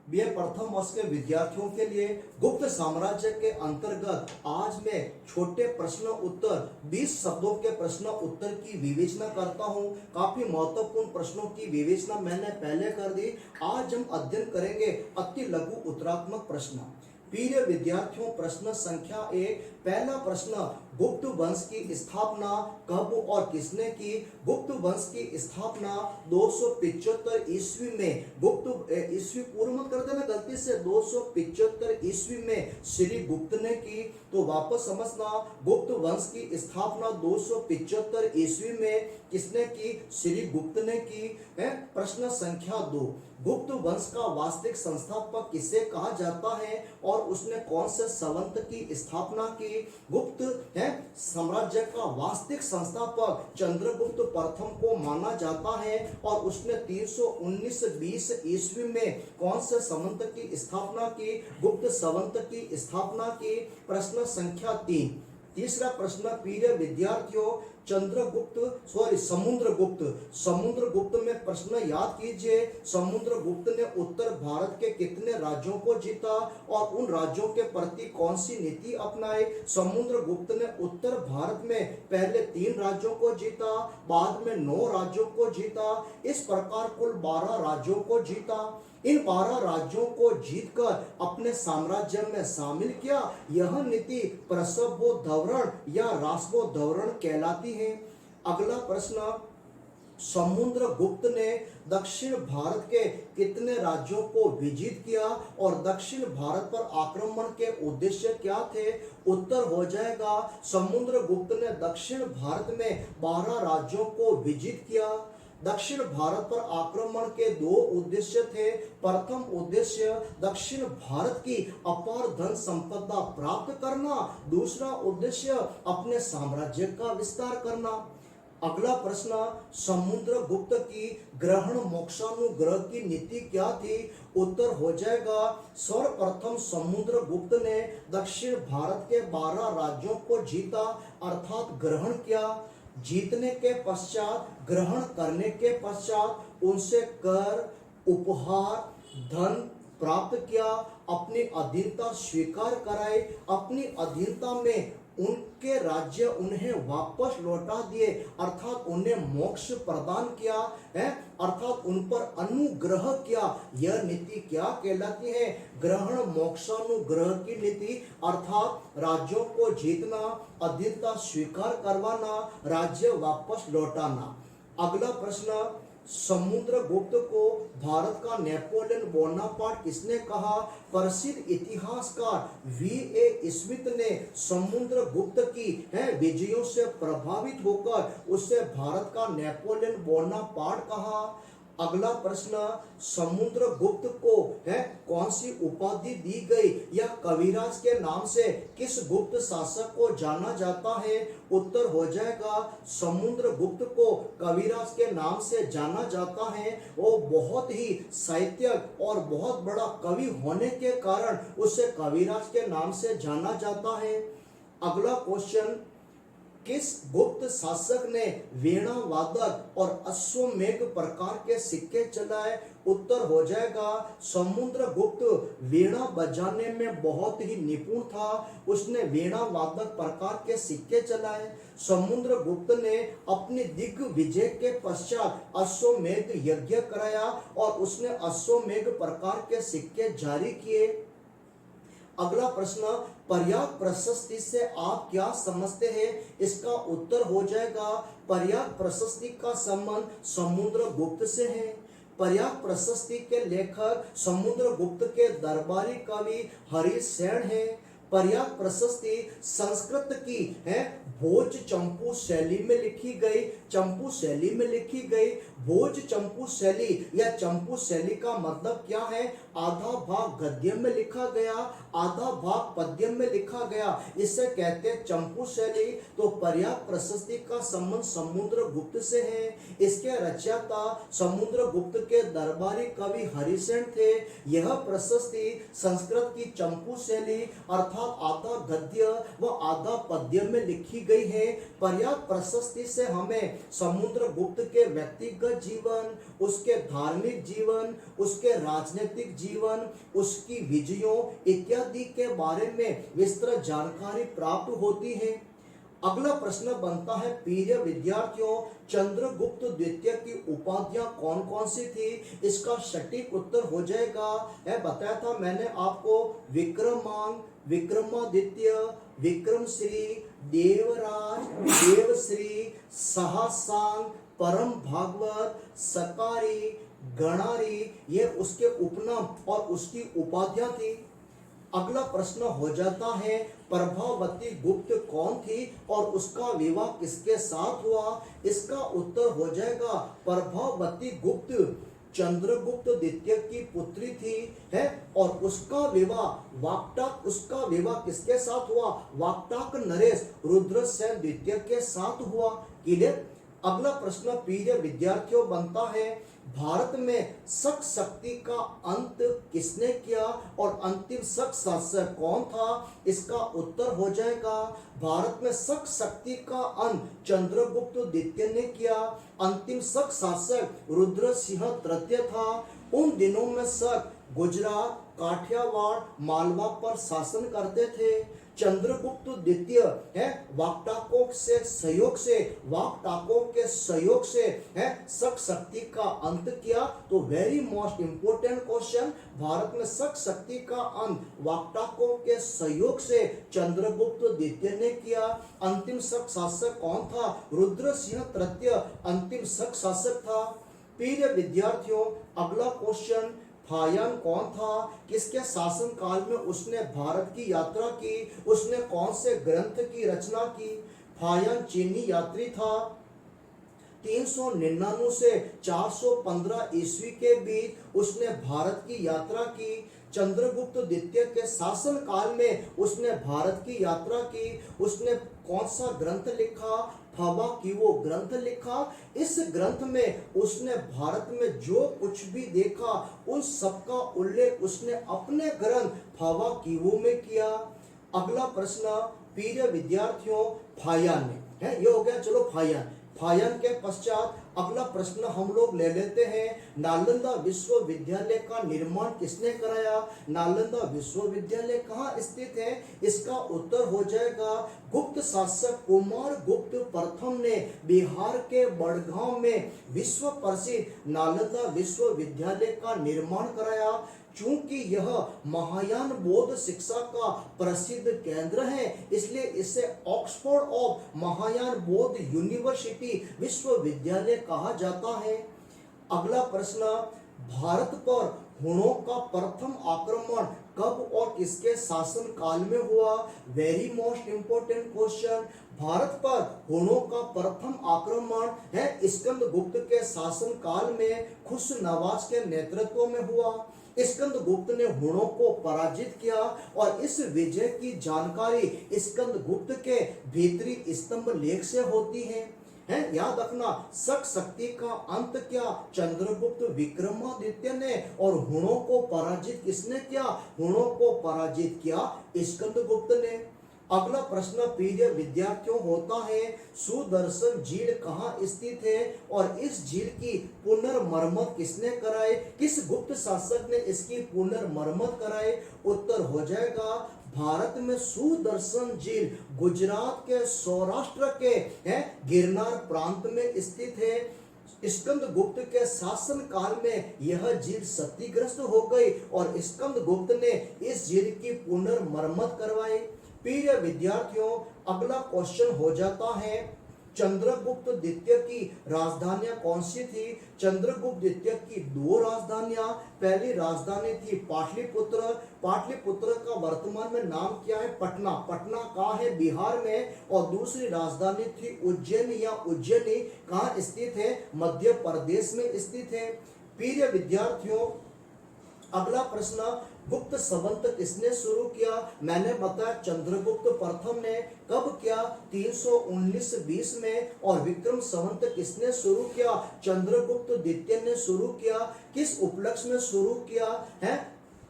BA प्रथम वर्ष के विद्यार्थियों के लिए गुप्त साम्राज्य के अंतर्गत आज मैं छोटे प्रश्न उत्तर 20 शब्दों के प्रश्न उत्तर की विवेचना करता हूं। काफी महत्वपूर्ण प्रश्नों की विवेचना मैंने पहले कर दी। आज हम अध्ययन करेंगे अति लघु उत्तरात्मक प्रश्न। प्रिय विद्यार्थियों, प्रश्न संख्या 1। पहला प्रश्न, गुप्त वंश की स्थापना कब और किसने की? गुप्त वंश की स्थापना 275 ईस्वी में, गुप्त ईस्वी पूर्व मत कर देना गलती से, 275 ईस्वी में श्री गुप्त ने की। तो वापस समझना, गुप्त वंश की स्थापना 275 ईस्वी में किसने की? श्री गुप्त ने की है। प्रश्न संख्या 2, गुप्त वंश का वास्तविक संस्थापक किसे कहा जाता है और उसने कौन से संवत की स्थापना की? गुप्त है साम्राज्य का वास्तविक संस्थापक चंद्रगुप्त प्रथम को माना जाता है और उसने 319-20 ईस्वी में कौन से संवत की स्थापना की? गुप्त संवत की स्थापना की। प्रश्न संख्या 3। तीसरा प्रश्न, प्रिय विद्यार्थियों, समुद्रगुप्त में प्रश्न याद कीजिए। समुद्रगुप्त ने उत्तर भारत के कितने राज्यों को जीता और उन राज्यों के प्रति कौन सी नीति अपनाई? समुद्रगुप्त ने उत्तर भारत में पहले 3 राज्यों को जीता, बाद में 9 राज्यों को जीता। इस प्रकार कुल 12 राज्यों को जीता। इन 12 राज्यों को जीतकर अपने साम्राज्य में शामिल किया। यह नीति प्रसवोद्धरण या राष्ट्रोद्धरण कहलाती है। अगला प्रश्न, समुद्रगुप्त ने दक्षिण भारत के कितने राज्यों को विजित किया और दक्षिण भारत पर आक्रमण के उद्देश्य क्या थे? उत्तर हो जाएगा, समुद्रगुप्त ने दक्षिण भारत में 12 राज्यों को विजित किया। दक्षिण भारत पर आक्रमण के 2 उद्देश्य थे। प्रथम उद्देश्य दक्षिण भारत की अपार धन संपदा प्राप्त करना, दूसरा उद्देश्य अपने साम्राज्य का विस्तार करना। अगला प्रश्न, समुद्रगुप्त की ग्रहण मोक्षानुग्रह की नीति क्या थी? उत्तर हो जाएगा, सर्वप्रथम समुद्रगुप्त ने दक्षिण भारत के 12 राज्यों को जीता अर्थात ग्रहण किया। जीतने के पश्चात, ग्रहण करने के पश्चात उनसे कर, उपहार, धन प्राप्त किया, अपनी अधीनता स्वीकार कराई। अपनी अधीनता में उनके राज्य उन्हें वापस लौटा दिए अर्थात उन्हें मोक्ष प्रदान किया है, अर्थात उन पर अनुग्रह किया। यह नीति क्या कहलाती है? ग्रहण मोक्षानुग्रह की नीति, अर्थात राज्यों को जीतना, अधीनता स्वीकार करवाना, राज्य वापस लौटाना। अगला प्रश्न, समुद्रगुप्त को भारत का नेपोलियन बोनापार्ट किसने कहा? प्रसिद्ध इतिहासकार V.A. स्मिथ ने समुद्रगुप्त की विजयों से प्रभावित होकर उसे भारत का नेपोलियन बोनापार्ट कहा। अगला प्रश्न, समुद्रगुप्त को कौन सी उपाधि दी गई या कविराज के नाम से किस गुप्त शासक को जाना जाता है? उत्तर हो जाएगा, समुद्रगुप्त को कविराज के नाम से जाना जाता है। वो बहुत ही साहित्यक और बहुत बड़ा कवि होने के कारण उसे कविराज के नाम से जाना जाता है। अगला क्वेश्चन, किस गुप्त शासक ने वीणा वादक और अश्वमेध प्रकार के सिक्के चलाए? उत्तर हो जाएगा, समुद्रगुप्त वीणा बजाने में बहुत ही निपुण था। उसने वीणा वादक प्रकार के सिक्के चलाए। समुद्रगुप्त ने अपनी दिग्विजय के पश्चात अश्वमेध यज्ञ कराया और उसने अश्वमेध प्रकार के सिक्के जारी किए। अगला प्रश्न, पर्याग प्रशस्ति से आप क्या समझते हैं? इसका उत्तर हो जाएगा, पर्याग प्रशस्ति का संबंध समुद्रगुप्त से है। पर्याग प्रशस्ति के लेखक समुद्रगुप्त के दरबारी कवि हरिसेन है। पर्याग प्रशस्ति संस्कृत की भोज चंपू शैली में लिखी गई, चंपू शैली में लिखी गई। भोज चंपू शैली या चंपू शैली का मतलब क्या है? आधा भाग गद्य में लिखा गया, आधा भाग पद्य में लिखा गया, इसे कहते हैं चंपू शैली। तो पर्याग प्रशस्ति का संबंध समुद्रगुप्त से है। इसके रचयिता समुद्रगुप्त के दरबारी कवि हरिसेन थे। यह प्रशस्ति संस्कृत की चंपू शैली अर्थात आधा गद्य व आधा पद्य में लिखी गई है। पर्याग प्रशस्ति से हमें समुद्रगुप्त के व्यक्तिगत व्यक्तिगत जीवन, उसके धार्मिक जीवन, उसके राजनीतिक जीवन, उसकी विजयों इत्यादि के बारे में विस्तृत जानकारी प्राप्त होती है। अगला प्रश्न बनता है, प्रिय विद्यार्थियों, चंद्रगुप्त द्वितीय की उपाधियां कौन कौन सी थी? इसका सटीक उत्तर हो जाएगा, है बताया था मैंने आपको, विक्रमांक, विक्रमादित्य, विक्रमश्री, देवराज, देवश्री, सहस्रांक, परम भागवत, सकारी, गणारी, ये उसके उपनाम और उसकी उपाधियां थी। अगला प्रश्न हो जाता है, प्रभावती गुप्त कौन थी और उसका विवाह किसके साथ हुआ? इसका उत्तर हो जाएगा, प्रभावती गुप्त चंद्रगुप्त द्वितीय की पुत्री थी, है, और उसका विवाह किसके साथ हुआ? वाक्टाक नरेश रुद्रसेन द्वितीय के साथ हुआ। क्लियर? अगला प्रश्न प्रिय विद्यार्थियों बनता है, भारत में शक शक्ति का अंत किसने किया और अंतिम शक शासक कौन था? इसका उत्तर हो जाएगा, भारत में शक शक्ति का अंत चंद्रगुप्त द्वितीय ने किया, अंतिम शक शासक रुद्र सिंह तृतीय था। उन दिनों में शक गुजरात, काठियावाड़, मालवा पर शासन करते थे। चंद्रगुप्त द्वितीय है वाक्टाकों के सहयोग से है शक शक्ति का अंत किया। तो very most important question, Bharat में शक शक्ति का अंत वाक्टाकों के सहयोग से चंद्रगुप्त द्वितीय ने किया। अंतिम शक शासक कौन था? रुद्र सिंह तृतीय अंतिम शक शासक था। प्रिय विद्यार्थियों, अगला क्वेश्चन, फायान कौन था? किसके शासन काल में उसने भारत की यात्रा की? उसने कौन से ग्रंथ की रचना की? फायान चीनी यात्री था। 399 से 415 ईस्वी के बीच उसने भारत की यात्रा की। चंद्रगुप्त द्वितीय के शासन काल में उसने भारत की यात्रा की। उसने कौन सा ग्रंथ लिखा? फवा की वो ग्रंथ लिखा। इस ग्रंथ में उसने भारत में जो कुछ भी देखा उन सबका उल्लेख उसने अपने ग्रंथ फवा की वो में किया। अगला प्रश्न प्रिय विद्यार्थियों, फायान ने, है ये हो गया, चलो फायान के पश्चात अगला प्रश्न हम लोग ले लेते हैं, नालंदा विश्वविद्यालय का निर्माण किसने कराया? नालंदा विश्वविद्यालय कहाँ स्थित है? इसका उत्तर हो जाएगा, गुप्त शासक कुमार गुप्त प्रथम ने बिहार के बड़गांव में विश्व प्रसिद्ध नालंदा विश्वविद्यालय का निर्माण कराया। चूंकि यह महायान बौद्ध शिक्षा का प्रसिद्ध केंद्र है, इसलिए इसे ऑक्सफोर्ड ऑफ महायान बौद्ध यूनिवर्सिटी विश्वविद्यालय कहा जाता है। अगला प्रश्न, भारत पर हुणों का प्रथम आक्रमण कब और किसके शासन काल में हुआ? Very most important question, Bharat पर हुणों का प्रथम आक्रमण है स्कंदगुप्त के शासन काल में खुशनवाज के नेतृत्व में हुआ। स्कंदगुप्त ने हुणों को पराजित किया और इस विजय की जानकारी स्कंदगुप्त के भीतरी स्तंभ लेख से होती है। याद रखना, शक शक्ति का अंत क्या? चंद्रगुप्त विक्रमादित्य ने। और हुणों को पराजित किसने किया? हुणों को पराजित किया स्कंदगुप्त ने। अगला प्रश्न प्रिय विद्यार्थियों होता है, सुदर्शन झील कहाँ स्थित है और इस झील की पुनर्मरम्मत किसने कराई? किस गुप्त शासक ने इसकी पुनर्मरम्मत कराई? उत्तर हो जाएगा, भारत में सुदर्शन झील गुजरात के सौराष्ट्र के गिरनार प्रांत में स्थित है। स्कंदगुप्त के शासन काल में यह झील क्षतिग्रस्त हो गई और स्कंदगुप्त ने इस झील की पुनर्मरम्मत करवाई। प्रिय विद्यार्थियों, अगला क्वेश्चन हो जाता है, चंद्रगुप्त द्वितीय की राजधानियां कौन सी थी? चंद्रगुप्त द्वितीय की दो राजधानियां, पहली राजधानी थी पाटलिपुत्र। पाटलिपुत्र का वर्तमान में नाम क्या है? पटना। पटना कहाँ है? बिहार में। और दूसरी राजधानी थी उज्जैन या उज्जैनी, कहाँ स्थित है? मध्य प्रदेश में स्थित है। प्रिय विद्यार्थियों, अगला प्रश्न, गुप्त संवत किसने शुरू किया? मैंने बताया चंद्रगुप्त प्रथम ने। कब किया? 319-20 में। और विक्रम संवत किसने शुरू किया? चंद्रगुप्त द्वितीय ने शुरू किया। किस उपलक्ष्य में शुरू किया है?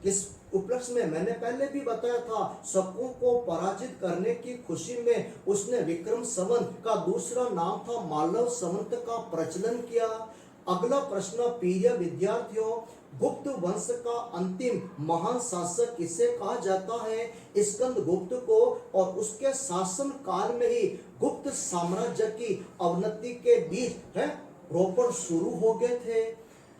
किस उपलक्ष्य में? मैंने पहले भी बताया था, शकों को पराजित करने की खुशी में उसने विक्रम संवत का दूसरा नाम था मालव संवत का प्रचलन किया। अगला प्रश्न प्रिय विद्यार्थियों, गुप्त वंश का अंतिम महान शासक किसे कहा जाता है? स्कंदगुप्त को। और उसके शासन काल में ही गुप्त साम्राज्य की अवनति के बीच है रोपण शुरू हो गए थे।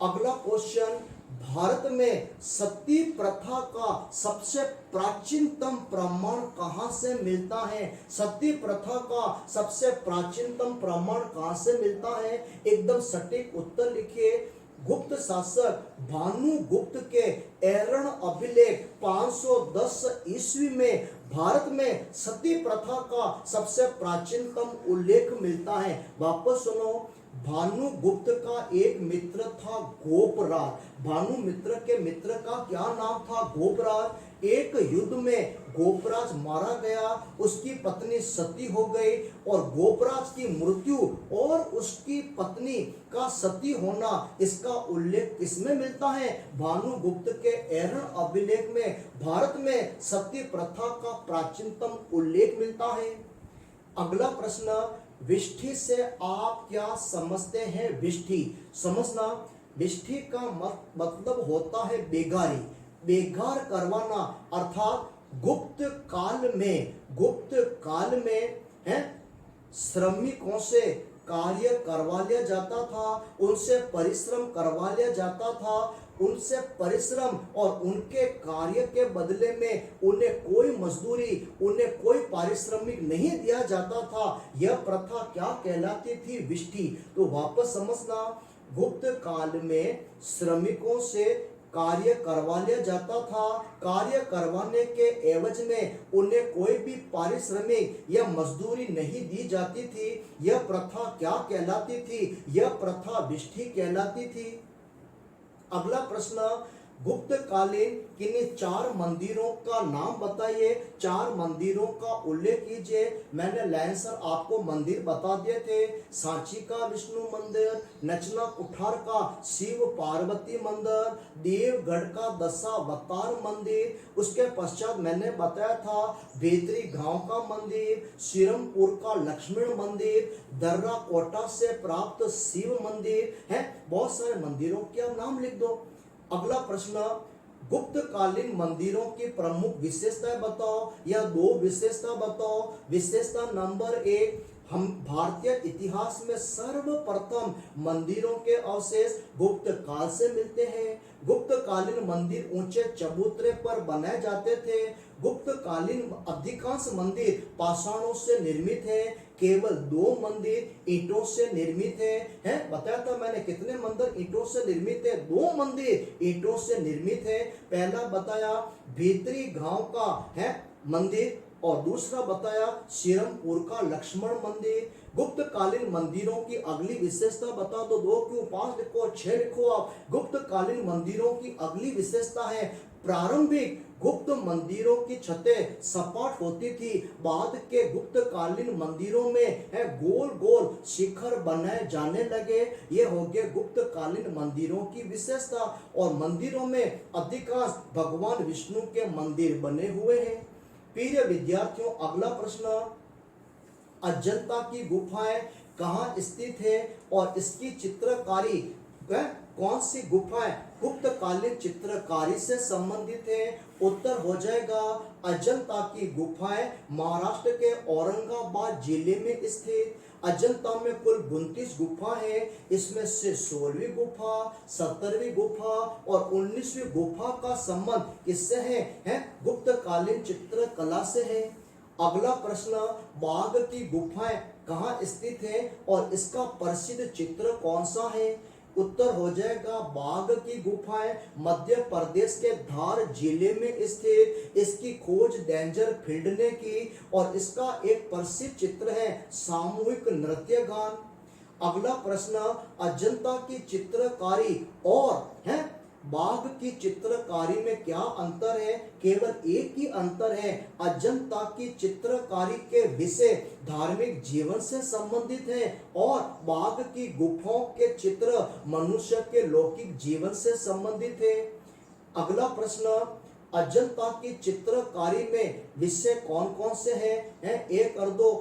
अगला क्वेश्चन, भारत में सती प्रथा का सबसे प्राचीनतम प्रमाण कहां से मिलता है? सती प्रथा का सबसे प्राचीनतम प्रमाण कहां से मिलता है? एकदम सटीक उत्तर लिखिए। गुप्त शासक भानुगुप्त के एरण अभिलेख 510 ईस्वी में भारत में सती प्रथा का सबसे प्राचीनतम उल्लेख मिलता है। वापस सुनो, भानुगुप्त का एक मित्र था गोपराज। भानुमित्र के मित्र का क्या नाम था? गोपराज। एक युद्ध में गोपराज मारा गया, उसकी पत्नी सती हो गई और गोपराज की मृत्यु और उसकी पत्नी का सती होना, इसका उल्लेख किसमें मिलता है? भानुगुप्त के एरण अभिलेख में भारत में सती प्रथा का प्राचीनतम उल्लेख मिलता है। अगला प्रश्न, विष्ठी से आप क्या समझते हैं? विष्ठी समझना, विष्ठी का मतलब होता है बेगारी, बेगार करवाना, अर्थात गुप्त काल में है श्रमिकों से कार्य करवा लिया जाता था, उनसे परिश्रम करवा लिया जाता था, उनसे परिश्रम और उनके कार्य के बदले में उन्हें कोई मजदूरी, उन्हें कोई पारिश्रमिक नहीं दिया जाता था। यह प्रथा क्या कहलाती थी? विष्ठी। तो वापस समझना, गुप्त काल में श्रमिकों से कार्य करवा लिया जाता था, कार्य करवाने के एवज में उन्हें कोई भी पारिश्रमिक या मजदूरी नहीं दी जाती थी। यह प्रथा क्या कहलाती थी? यह प्रथा विष्ठी कहलाती थी। अगला प्रश्न, गुप्त कालीन किन्हीं 4 मंदिरों का नाम बताइए। 4 मंदिरों का उल्लेख कीजिए। मैंने लाइन सर आपको मंदिर बता दिए थे। सांची का विष्णु मंदिर, नचना कुठार का शिव पार्वती मंदिर, देवगढ़ का दशावतार मंदिर, उसके पश्चात मैंने बताया था बेतरी गांव का मंदिर, सिरमपुर का लक्ष्मण मंदिर, दर्रा कोटा से प्राप्त शिव मंदिर है। बहुत सारे मंदिरों के आप नाम लिख दो। अगला प्रश्न, गुप्त कालीन मंदिरों की प्रमुख विशेषताएं बताओ या 2 विशेषता बताओ। विशेषता नंबर 1, हम भारतीय इतिहास में सर्वप्रथम मंदिरों के अवशेष गुप्त काल से मिलते हैं। गुप्त कालीन मंदिर ऊंचे चबूतरे पर बनाए जाते थे। गुप्त कालीन अधिकांश मंदिर पाषाणों से निर्मित है, केवल 2 मंदिर ईंटों से निर्मित है। बताया था मैंने कितने मंदिर ईंटों से निर्मित है? 2 मंदिर ईंटों से निर्मित है। पहला बताया भीतरी गांव का है मंदिर और दूसरा बताया सिरमपुर का लक्ष्मण मंदिर। गुप्त कालीन मंदिरों की अगली विशेषता बता दो। 2 क्यों 5 लिखो, 6 लिखो आप। गुप्त कालीन मंदिरों की अगली विशेषता है प्रारंभिक गुप्त मंदिरों की छतें सपाट होती थी। बाद के गुप्त कालीन मंदिरों में गोल गोल शिखर बनाए जाने लगे। ये हो गए गुप्त कालीन मंदिरों की विशेषता। और मंदिरों में अधिकांश भगवान विष्णु के मंदिर बने हुए हैं। प्रिय विद्यार्थियों, अगला प्रश्न, अजंता की गुफाएं कहाँ स्थित है और इसकी चित्रकारी कौन सी गुफाएं गुप्त कालीन चित्रकारी से संबंधित है? उत्तर हो जाएगा अजंता की गुफाएं महाराष्ट्र के औरंगाबाद जिले में स्थित। अजंता में कुल 29 गुफा है। इसमें से 16वीं गुफा, 17वीं गुफा और 19वीं गुफा का संबंध किससे है? गुप्त कालीन चित्रकला से है। अगला प्रश्न, बाघ की गुफाएं कहाँ स्थित है और इसका प्रसिद्ध चित्र कौन सा है? उत्तर हो जाएगा बाघ की गुफाएं मध्य प्रदेश के धार जिले में स्थित। इसकी खोज डेंजर फील्ड ने की और इसका एक प्रसिद्ध चित्र है सामूहिक नृत्य गान। अगला प्रश्न, अजंता की चित्रकारी और है बाघ की चित्रकारी में क्या अंतर है? केवल एक ही अंतर है, अजंता की चित्रकारी के विषय धार्मिक जीवन से संबंधित है और बाघ की गुफाओं के चित्र मनुष्य के लौकिक जीवन से संबंधित है। अगला प्रश्न, अजंता की चित्रकारी में विषय कौन कौन से हैं? 1 और 2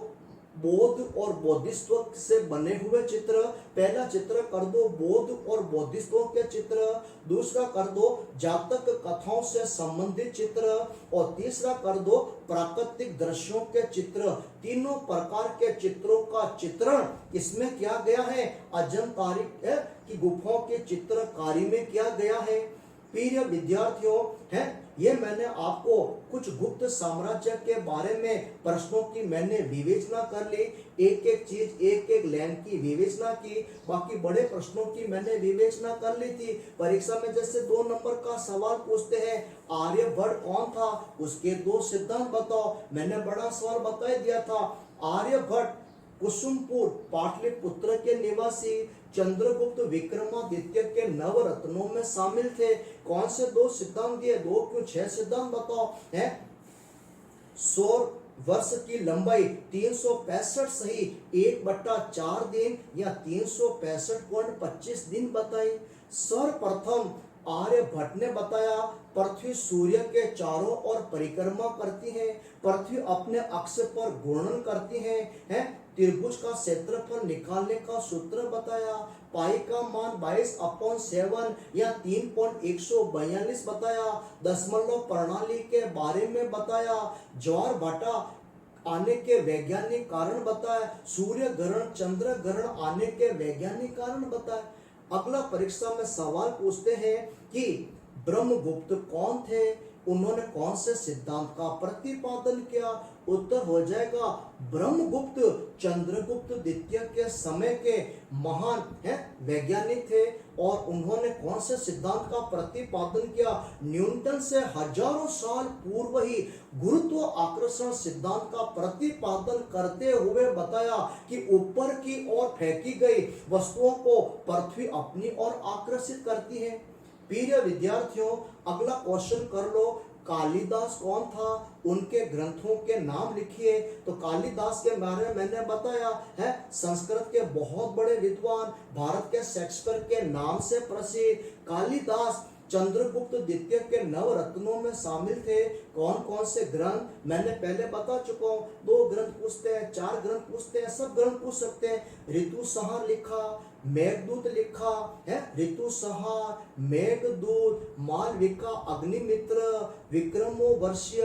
बौद्ध और बौद्धिस्त्व से बने हुए चित्र। पहला चित्र कर दो बौद्ध और बौद्धिस्त्व के चित्र, दूसरा कर दो जातक कथाओं से संबंधित चित्र, और तीसरा कर दो प्राकृतिक दृश्यों के चित्र। तीनों प्रकार के चित्रों का चित्रण इसमें किया गया है, अजंतारी की गुफाओं के चित्रकारी में किया गया है। प्रिय विद्यार्थियों, है ये मैंने आपको कुछ गुप्त साम्राज्य के बारे में प्रश्नों की मैंने विवेचना कर ली, एक एक चीज एक एक लाइन की विवेचना की, बाकी बड़े प्रश्नों की मैंने विवेचना कर ली थी। परीक्षा में जैसे 2 नंबर का सवाल पूछते हैं आर्यभट्ट कौन था, उसके 2 सिद्धांत बताओ, मैंने बड़ा सवाल बता दिया था। आर्यभट्ट कुसुमपुर पाटलिपुत्र के निवासी चंद्रगुप्त विक्रमादित्य के नवरत्नों में शामिल थे। कौन से 2 सिद्धांत दिए, 2 क्यों 6 सिद्धांत बताओ। है सौर वर्ष की लंबाई 365 सही 1/4 दिन या 365.25 दिन बताई। सर्वप्रथम आर्यभट्ट ने बताया पृथ्वी सूर्य के चारों ओर परिक्रमा करती है, पृथ्वी अपने अक्ष पर घूर्णन करती है। त्रिभुज का क्षेत्रफल निकालने का सूत्र बताया, पाई का मान 22/7 या 3.142 बताया, दशमलव प्रणाली के बारे में बताया, ज्वार भाटा आने के वैज्ञानिक कारण बताया, सूर्य ग्रहण चंद्र ग्रहण आने के वैज्ञानिक कारण बताया। अगला परीक्षा में सवाल पूछते हैं कि ब्रह्मगुप्त कौन थे, उन्होंने कौन से सिद्धांत का प्रतिपादन किया। उत्तर हो जाएगा ब्रह्मगुप्त चंद्रगुप्त द्वितीय के समय के महान वैज्ञानिक थे, और उन्होंने कौन से सिद्धांत का प्रतिपादन किया। न्यूटन से हजारों साल पूर्व ही गुरुत्व आकर्षण सिद्धांत का प्रतिपादन करते हुए बताया कि ऊपर की ओर फेंकी गई वस्तुओं को पृथ्वी अपनी ओर आकर्षित करती है। प्रिय विद्यार्थियों, अगला क्वेश्चन कर लो, कालिदास कौन था, उनके ग्रंथों के नाम लिखिए। तो कालिदास के बारे में मैंने बताया है, संस्कृत के बहुत बड़े विद्वान, भारत के शेक्सपियर के नाम से प्रसिद्ध। कालिदास चंद्रगुप्त द्वितीय के नवरत्नों में शामिल थे। कौन कौन से ग्रंथ मैंने पहले बता चुका हूँ, 2 ग्रंथ पूछते हैं, 4 ग्रंथ पूछते हैं, सब ग्रंथ पूछ सकते हैं। ऋतुसंहार लिखा, मेघदूत लिखा है, ऋतुसंहार, मेघदूत, मालविका, अग्निमित्र, विक्रमोर्वशीय,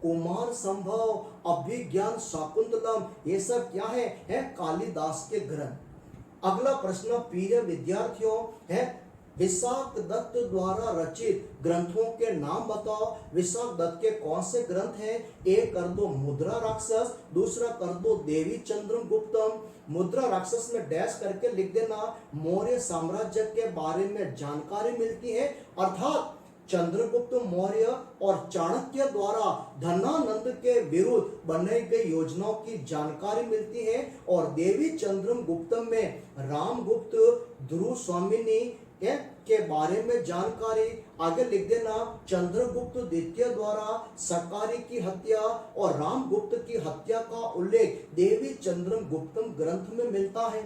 कुमार संभव, अभिज्ञान शाकुंतलम, ये सब क्या है कालिदास के ग्रंथ। अगला प्रश्न प्रिय विद्यार्थियों है, विशाख दत्त द्वारा रचित ग्रंथों के नाम बताओ। विशाख दत्त के कौन से ग्रंथ हैं। एक कर दो मुद्रा राक्षस, दूसरा कर दो देवी चंद्रगुप्तम। मुद्रा राक्षस में डैश करके लिख देना मौर्य साम्राज्य के बारे में जानकारी मिलती है, अर्थात चंद्रगुप्त मौर्य और चाणक्य द्वारा धनानंद के विरुद्ध बनाई गई योजनाओं की जानकारी मिलती है। और देवी चंद्रगुप्तम में रामगुप्त ध्रुव स्वामिनी के बारे में जानकारी। आगे लिख देना चंद्रगुप्त द्वितीय द्वारा सकारी की हत्या और रामगुप्त की हत्या का उल्लेख देवी चंद्रगुप्तम ग्रंथ में मिलता है।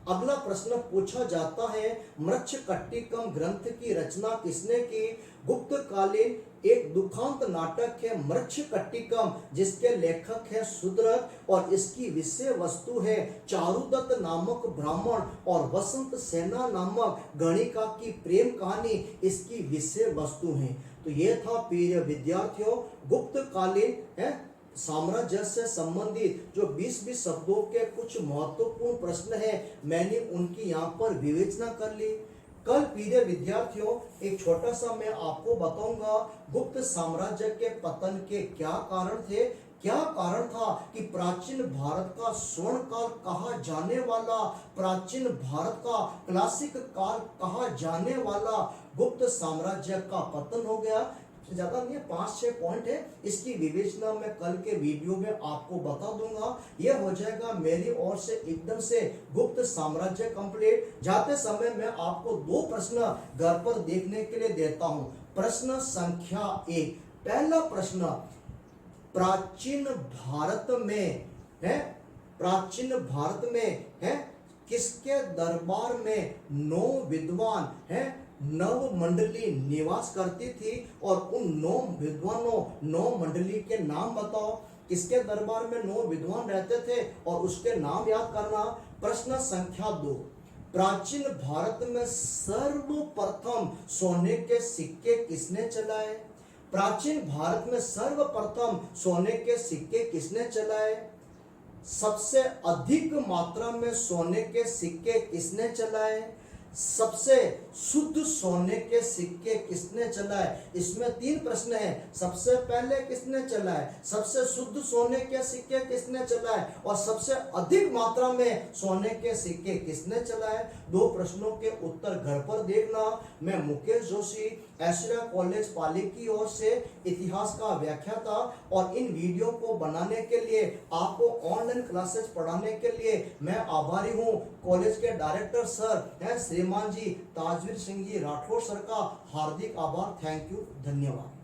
अगला प्रश्न पूछा जाता है, मृच्छकटिकम ग्रंथ की रचना किसने की। गुप्त कालीन एक दुखांत नाटक है मृच्छकटिकम, जिसके लेखक है शूद्रक, और इसकी विषय वस्तु है चारुदत्त नामक ब्राह्मण और वसंत सेना नामक गणिका की प्रेम कहानी इसकी विषय वस्तु है। तो ये था प्रिय विद्यार्थियों गुप्त कालीन साम्राज्य से संबंधित जो 20-20 शब्दों के कुछ महत्वपूर्ण प्रश्न हैं, मैंने उनकी यहाँ पर विवेचना कर ली। कल प्रिय विद्यार्थियों एक छोटा सा मैं आपको बताऊंगा गुप्त साम्राज्य के पतन के क्या कारण थे। क्या कारण था कि प्राचीन भारत का स्वर्ण काल कहा जाने वाला, प्राचीन भारत का क्लासिक काल कहा जाने वाला गुप्त साम्राज्य का पतन हो गया। ज्यादा नहीं है, 5-6 पॉइंट है, इसकी विवेचना मैं कल के वीडियो में आपको बता दूंगा। यह हो जाएगा मेरी ओर से एकदम से गुप्त साम्राज्य कंप्लीट। जाते समय मैं आपको 2 प्रश्न घर पर देखने के लिए देता हूं। प्रश्न संख्या 1, पहला प्रश्न, प्राचीन भारत में किसके दरबार में 9 विद्वान नव मंडली निवास करती थी, और उन 9 विद्वानों 9 मंडली के नाम बताओ। किसके दरबार में 9 विद्वान रहते थे और उसके नाम याद करना। प्रश्न संख्या 2, प्राचीन भारत में सर्वप्रथम सोने के सिक्के किसने चलाए? प्राचीन भारत में सर्वप्रथम सोने के सिक्के किसने चलाए? सबसे अधिक मात्रा में सोने के सिक्के किसने चलाए? सबसे शुद्ध सोने के सिक्के किसने चलाए? इसमें 3 प्रश्न हैं। सबसे पहले किसने चलाए, सबसे शुद्ध सोने के सिक्के किसने चलाए और सबसे अधिक मात्रा में सोने के सिक्के किसने चलाए? 2 प्रश्नों के उत्तर घर पर देखना। मैं मुकेश जोशी, ऐश्वर्या कॉलेज पाली की ओर से इतिहास का व्याख्याता, और इन वीडियो को बनाने के लिए, आपको ऑनलाइन क्लासेस पढ़ाने के लिए मैं आभारी हूँ। कॉलेज के डायरेक्टर सर हैं श्रीमान जी ताजवीर सिंह जी राठौर सर का हार्दिक आभार। थैंक यू, धन्यवाद।